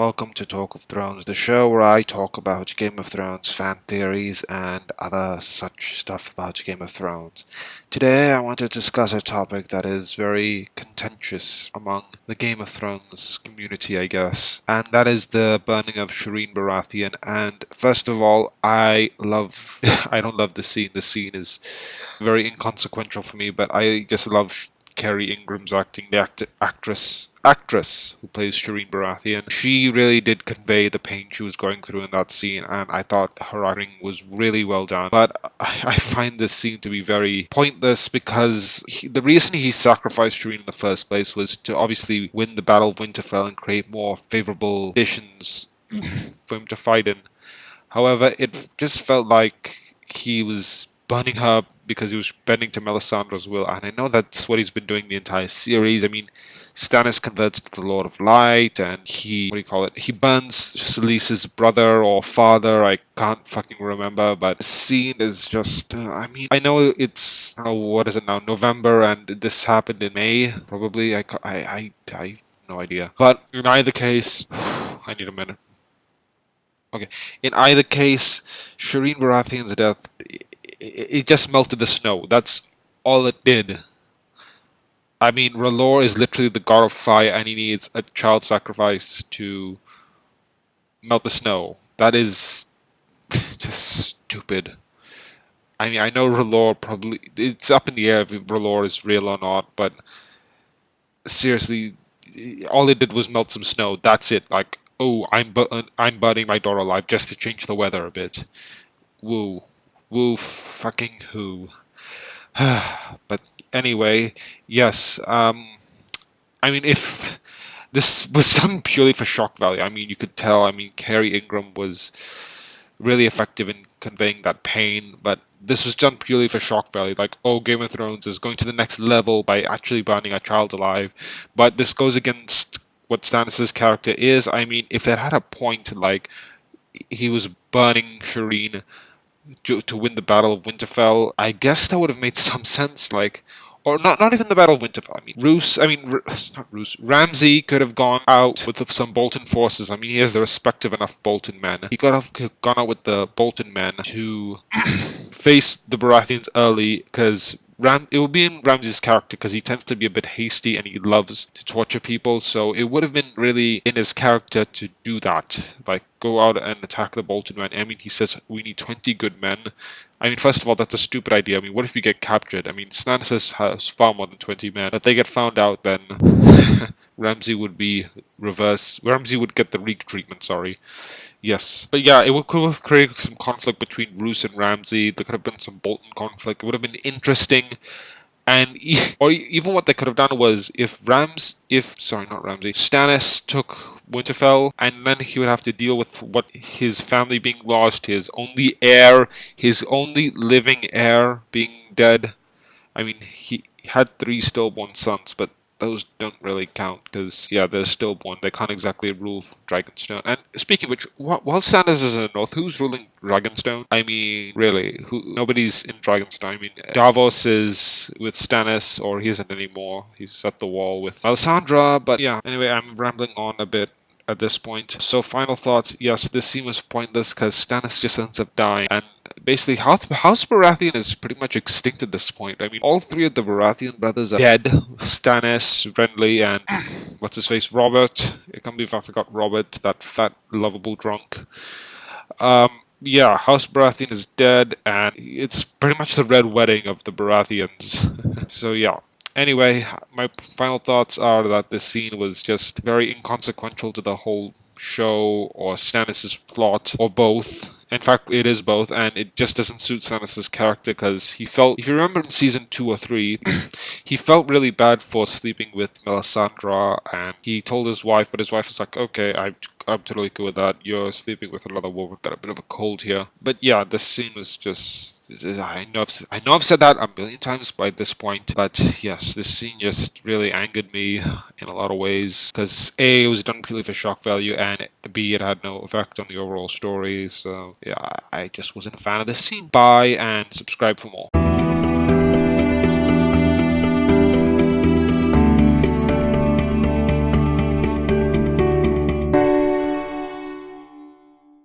welcome to Talk of Thrones, the show where I talk about Game of Thrones fan theories and other such stuff about Game of Thrones. Today I want to discuss a topic that is very contentious among the Game of Thrones community, I guess, and that is the burning of Shireen Baratheon. And first of all, I don't love the scene. The scene is very inconsequential for me, but I just love Kerry Ingram's acting, the actress who plays Shireen Baratheon. She really did convey the pain she was going through in that scene, and I thought her acting was really well done. But I find this scene to be very pointless because the reason he sacrificed Shireen in the first place was to obviously win the Battle of Winterfell and create more favorable conditions for him to fight in. However, it just felt like he was burning her because he was bending to Melisandre's will, and I know that's what he's been doing the entire series. I mean, Stannis converts to the Lord of Light, and he burns Selyse's brother or father, I can't fucking remember, but the scene is just, I know it's, I don't know, what is it now, November, and this happened in May, probably, I have no idea. But in either case, I need a minute. Okay, in either case, Shireen Baratheon's death, it just melted the snow. That's all it did. I mean, R'hllor is literally the god of fire, and he needs a child sacrifice to melt the snow. That is just stupid. I mean, I know R'hllor probably... It's up in the air if R'hllor is real or not, but seriously, all it did was melt some snow. That's it. Like, oh, I'm burning my daughter alive just to change the weather a bit. Woo. Woo fucking who. But anyway, yes, I mean, if this was done purely for shock value, I mean, you could tell, I mean, Kerry Ingram was really effective in conveying that pain, but this was done purely for shock value, like, oh, Game of Thrones is going to the next level by actually burning a child alive, but this goes against what Stannis' character is. I mean, if it had a point, like, he was burning Shireen to win the Battle of Winterfell, I guess that would have made some sense, like, or not even the Battle of Winterfell. Not Roose. Ramsay could have gone out with some Bolton forces. I mean, he has the respect of enough Bolton men. He could have gone out with the Bolton men to face the Baratheons early, because it would be in Ramsay's character because he tends to be a bit hasty and he loves to torture people, so it would have been really in his character to do that, like go out and attack the Bolton men. I mean, he says we need 20 good men. I mean, first of all, that's a stupid idea. I mean, what if we get captured? I mean, Stannis has far more than 20 men. If they get found out, then Ramsay would be reversed. Ramsay would get the Reek treatment, sorry. Yes. But yeah, could have created some conflict between Roose and Ramsay. There could have been some Bolton conflict. It would have been interesting. And even what they could have done was Stannis took Winterfell, and then he would have to deal with what his family being lost, his only heir, his only living heir being dead. I mean, he had 3 stillborn sons, but those don't really count because, yeah, they're stillborn. They can't exactly rule Dragonstone. And speaking of which, while Stannis is in the north, who's ruling Dragonstone? I mean, really, nobody's in Dragonstone. I mean, Davos is with Stannis, or he isn't anymore. He's at the wall with Melisandre. But yeah, anyway, I'm rambling on a bit at this point. So final thoughts, yes, this scene was pointless because Stannis just ends up dying, and basically House Baratheon is pretty much extinct at this point. I mean, all 3 of the Baratheon brothers are dead. Stannis, Renly, and what's his face, Robert. I can't believe I forgot Robert, that fat, lovable drunk. Yeah, House Baratheon is dead, and it's pretty much the Red Wedding of the Baratheons. So yeah. Anyway, my final thoughts are that this scene was just very inconsequential to the whole show or Stannis' plot, or both. In fact, it is both, and it just doesn't suit Stannis' character because he felt, if you remember in season 2 or 3, he felt really bad for sleeping with Melisandre, and he told his wife, but his wife was like, okay, I'm totally cool with that. You're sleeping with another woman. Got a bit of a cold here. But yeah, this scene was just... I know I've said that a million times by this point, but yes, this scene just really angered me in a lot of ways, because A, it was done purely for shock value, and B, it had no effect on the overall story, so yeah, I just wasn't a fan of this scene. Bye, and subscribe for more.